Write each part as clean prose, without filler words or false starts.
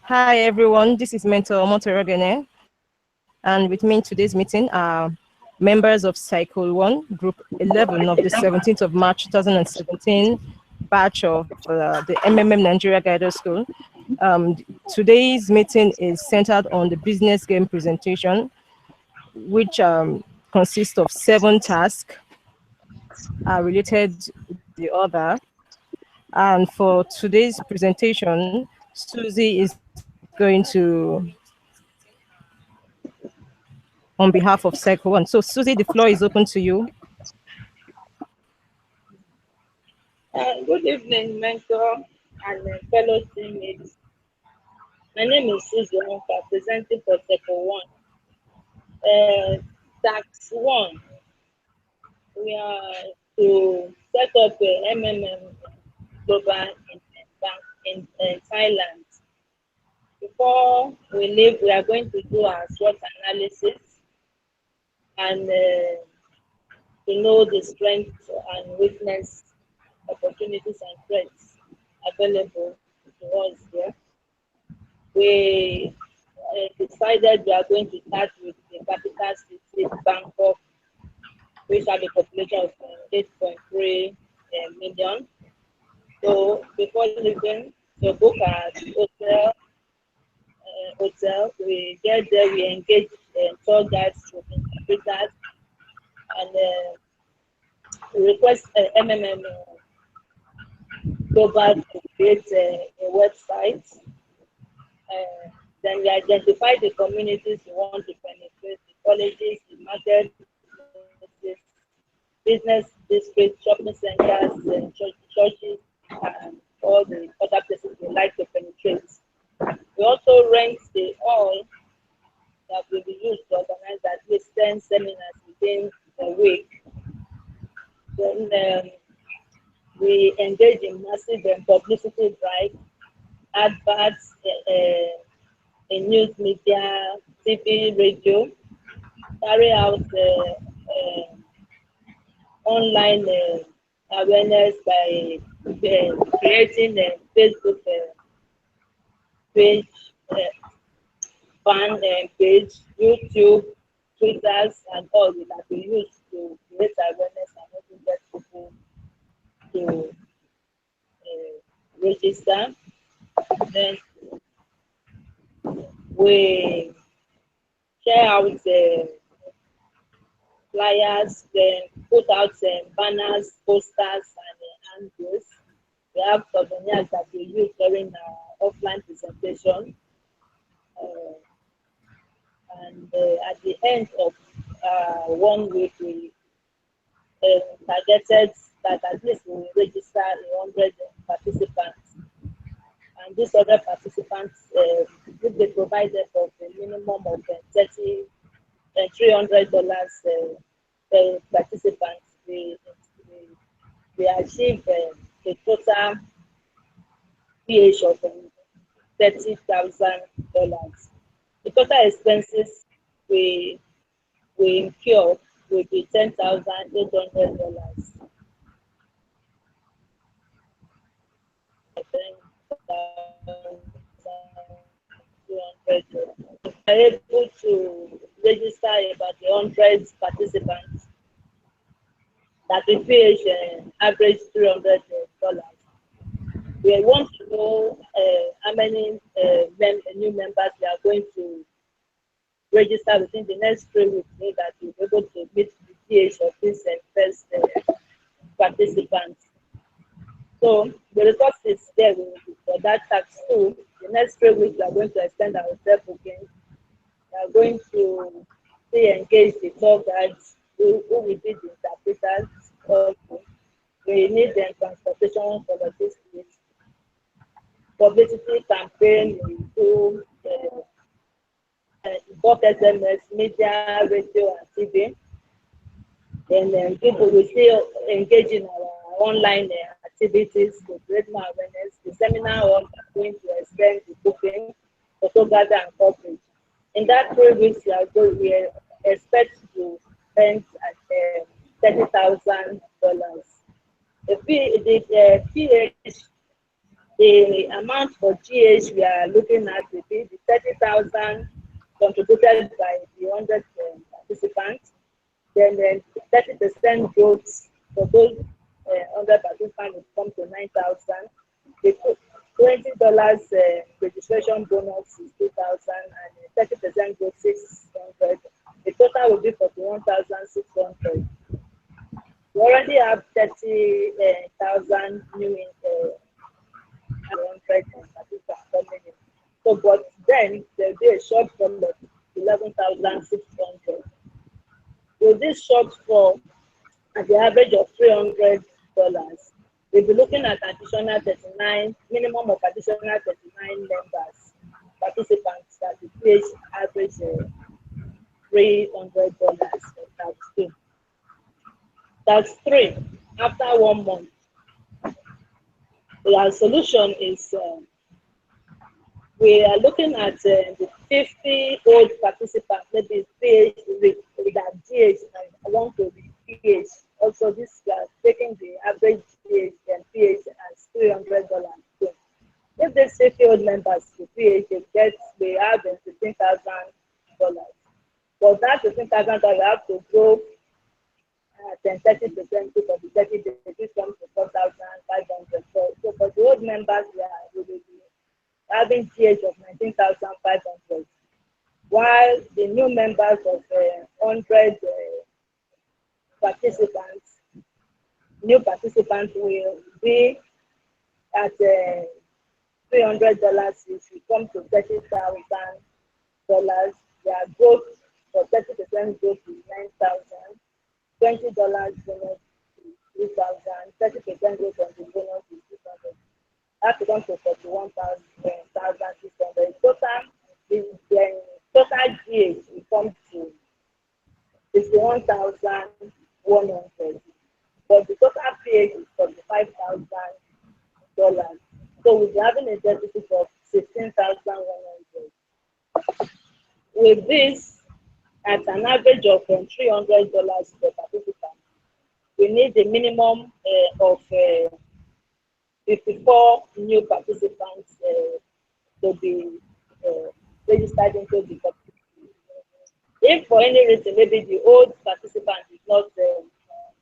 Hi everyone, this is Mentor Monterogene, and with me in today's meeting are members of Cycle 1, Group 11 of the 17th of March 2017 batch of the MMM Nigeria Guidance School. Today's meeting is centered on the business game presentation, which consists of 7 tasks related to the other. And for today's presentation, Susie is going to on behalf of Cycle 1. So Susie, the floor is open to you. Good evening, mentor and fellow teammates. My name is Susie Onka, presenting for Cycle 1. Tax 1, we are to set up a MMM global bank in Thailand. Before we leave, we are going to do our SWOT analysis and to know the strengths and weakness, opportunities and threats available to us here. We decided we are going to start with the capital city, Bangkok, which have a population of 8.3 million. So before leaving, to book our hotel, we get there, we engage tour guides, interpreters, and request MMM Global to create a website. Then we identify the communities we want to penetrate, the colleges, the marketplaces, business districts, shopping centers, churches, and all the other places we like to penetrate. We also rent the hall that will be used to organize at least 10 seminars within a week. Then we engage in massive publicity drive, adverts, in news media, TV, radio, carry out online awareness by creating a Facebook page, fan page, YouTube, Twitters, and all that we use to create awareness and also get people to register. Then we share out flyers, then put out banners, posters, and handbills. We have souvenirs that we use during our offline presentation. Uh, and at the end of 1 week, we targeted that at least we will register 100 participants. And these other participants, if they provided of a minimum of $300 per participant, we achieve a total PH of $30,000. The total expenses we incur will be $10,800. We are able to register about 100 participants that will pay average $300. We want to know how many new members we are going to register within the next 3 weeks so that we'll be able to meet the PH of this first participants. So the resources there for that tax too. The next 3 weeks we are going to extend our hotel booking. We are going to engage the tour guides who will be the interpreters. Also, we need them transportation for logistics, publicity campaign, we do both SMS, media, radio, and TV. Then people will still engage in our online activities to create more awareness. The seminar hall are going to extend the booking, photo gather, and coverage. In that 3 weeks, we expect to spend at $30,000. The PH in the amount for GH we are looking at will be the 30,000 contributed by the 100 participants. Then 30% growth for those 100 participants will come to 9,000. The $20 registration bonus is 2,000 and 30% growth 600. The total will be 41,600. We already have 30,000 new 100 participants coming in. So, but then there will be a shortfall of 11,600. With this shortfall, at the average of $300, we'll be looking at additional 39, minimum of additional 39 members, participants that the PH average $300 times 2. That's 3 after 1 month. Our solution is we are looking at the 50 old participants, maybe PH with that GH and want to be PH. Also, this taking the average GH and PH as $300. If they 50 old members to PH, they have $15,000. For that $15,000, have to grow 30% for the 30 days, this comes to 4,500. So for the old members, we will be having GH of 19,500, while the new members of 100 participants, new participants will be at $300, which will come to $30,000. Their growth for 30% growth is 9,000. $20 bonus is 3,000. 30% growth on the bonus is 200. That becomes to 41,600. Total GH will come to 61,100. But the total PH is $45,000. So we'll be having a deficit of 16,100. With this, at an average of $300 per participant, we need a minimum of 54 new participants to be registered into the company. If for any reason, maybe the old participant is not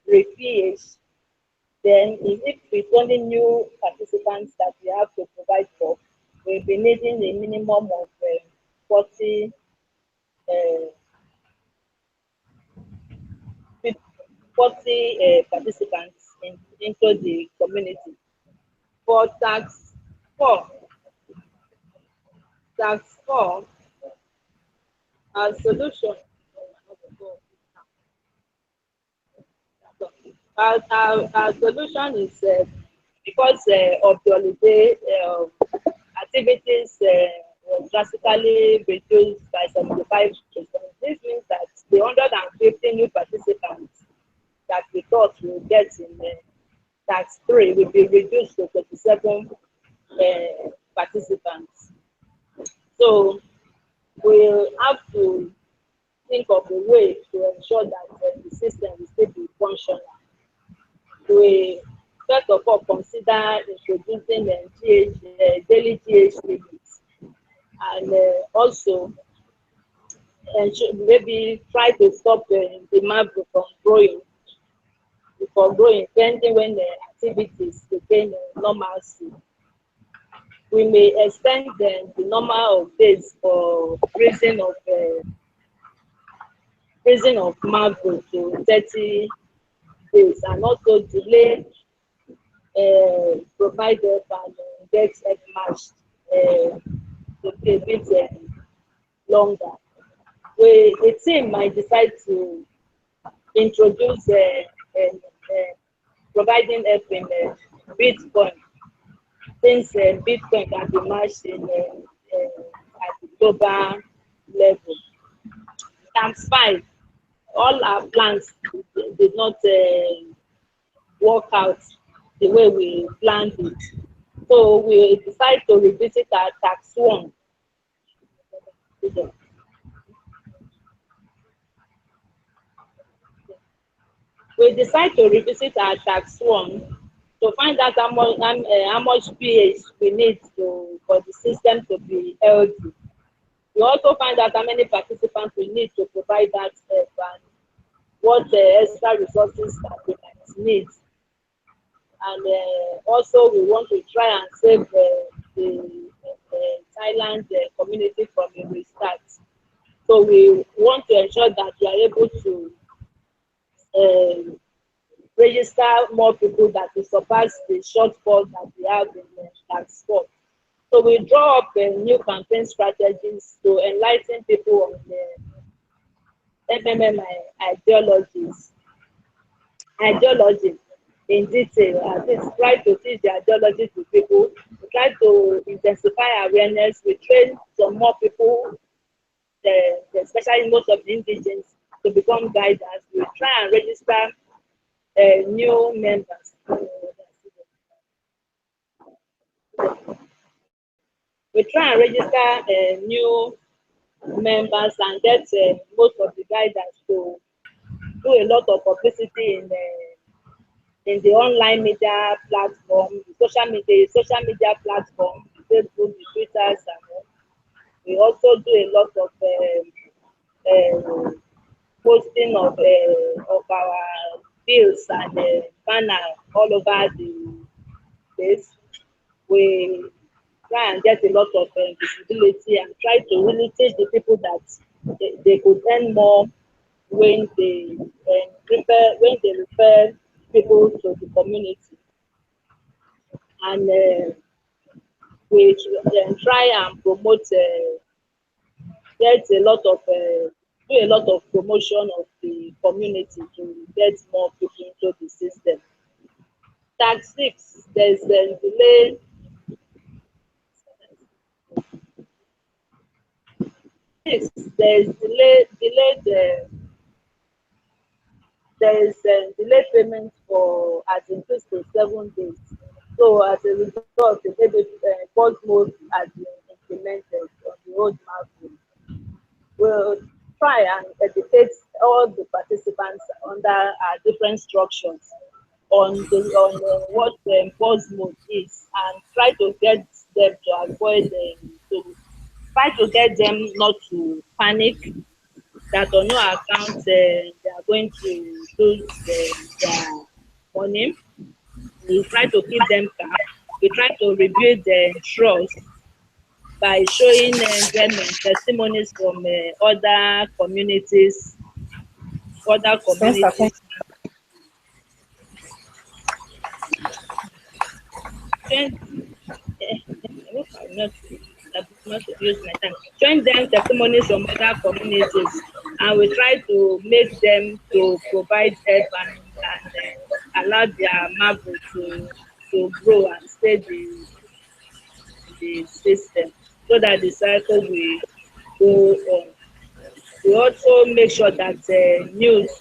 re-PH, then if it's only new participants that we have to provide for, we'll be needing a minimum of 40 participants into the community. For tax 4, our solution, our solution is because of the holiday activities was drastically reduced by 75%. This means that the 150 new participants that we thought we would get in tax 3 will be reduced to 37 participants. So we'll have to think of a way to ensure that the system will still be functional. We first of all consider introducing daily GH limits, and also maybe try to stop the marble from growing, pending when the activities became normalcy. We may extend the number of days for freezing of marble to 30 days, and also delay provider and get matched to be a bit longer. The team might decide to introduce providing help in Bitcoin, since Bitcoin can be matched at the global level. Times 5, all our plans did not work out the way we planned it. So we decided to revisit our tax 1. We decided to revisit our tax 1 to find out how much pH we need for the system to be healthy. We also find out how many participants we need to provide that help and what extra resources that we might need. And also we want to try and save the Thailand community from a restart. So we want to ensure that we are able to register more people that will surpass the shortfall that we have in transport. So we draw up new campaign strategies to enlighten people on the MMM ideology in detail. At least try to teach the ideology to people. We try to intensify awareness. We train some more people, especially most of the indigents, to become guiders. We try and register new members. We try and register new members and get most of the guiders to do a lot of publicity in the online media platform, social media platform, Facebook, the Twitters, and all. We also do a lot of posting of our bills and banner all over the place. We try and get a lot of visibility and try to really teach the people that they could earn more when they refer people to the community. And we try and promote, get a lot of do a lot of promotion of the community to get more people into the system. Tag 6, there's a delay. There's delayed payment for at increased to 7 days. So as a result, the baby pause mode has been implemented on the old market. We'll try and educate all the participants under different structures on what the pause mode is and try to get them to avoid to try to get them not to panic that on no account they are going to lose their money. We try to keep them calm. We try to rebuild their trust by showing them testimonies from other communities. Join them testimonies from other communities, and we try to make them to provide help and allow their marble to grow and stay the system so that the cycle will go on. We also make sure that news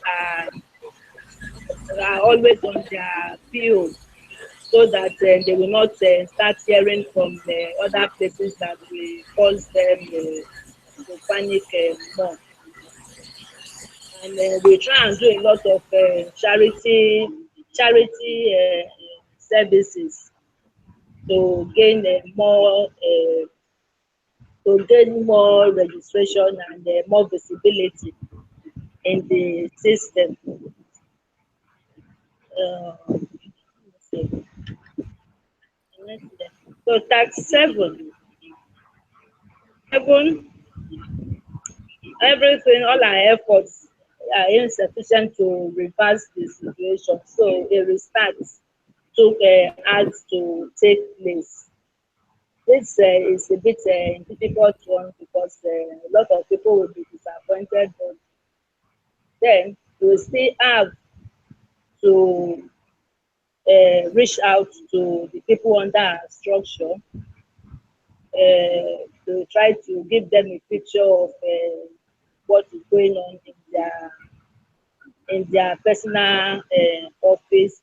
are always on their field so that they will not start hearing from other places that will cause them to panic more. And we try and do a lot of charity services to gain more registration and more visibility in the system. So tax 7, everything, all our efforts are insufficient to reverse the situation. So a restart had to take place. This is a bit difficult one because a lot of people will be disappointed, but then we still have to reach out to the people under our structure to try to give them a picture of what is going on in their personal office,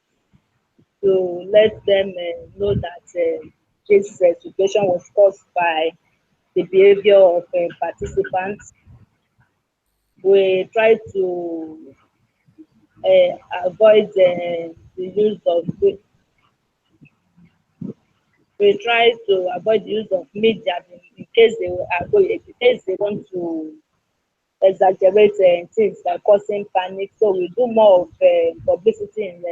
to let them know that this situation was caused by the behavior of participants. We try to avoid the use of We try to avoid the use of media in case in case they want to exaggerate things like causing panic. So we do more of publicity in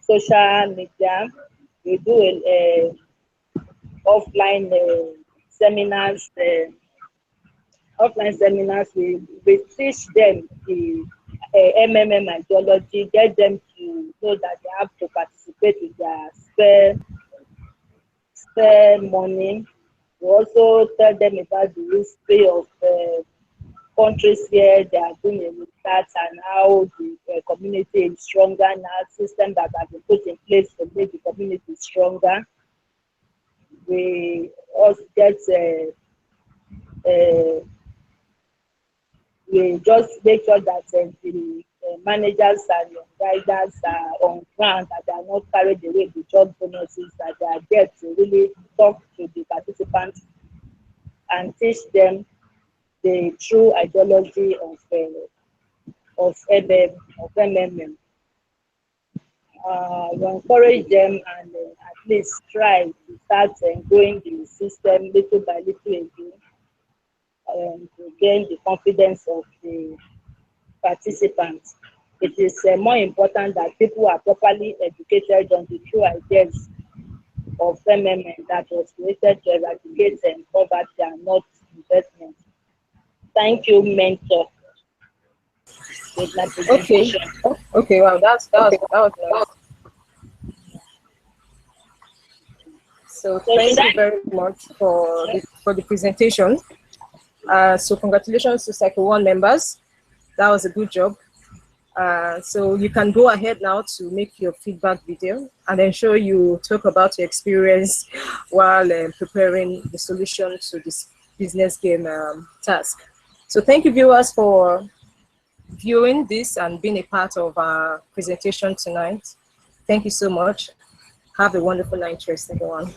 social media. We do offline seminars. Offline seminars. We teach them the MMM ideology, get them to know that they have to participate with their spare money. We also tell them about the history of countries where they are doing a research and how the community is stronger now, systems that have been put in place to make the community stronger. We also get we just make sure that the managers and guiders are on ground, that they are not carried away with job bonuses, that they are there to really talk to the participants and teach them the true ideology of MMM. We encourage them and at least try to start growing the system little by little again, to gain the confidence of the participants. It is more important that people are properly educated on the true ideas of MMM that was created to eradicate poverty and not investment. Thank you, mentor. With my Okay. presentation. Okay. Wow. That was nice. So thank you very much for the presentation. So congratulations to Cycle One members. That was a good job. So you can go ahead now to make your feedback video and ensure you talk about your experience while preparing the solution to this business game task. So thank you, viewers, for viewing this and being a part of our presentation tonight. Thank you so much. Have a wonderful night, everyone.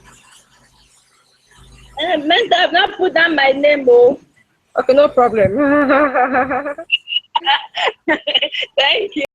Mentor, I've not put down my name, oh. Okay, no problem. Thank you.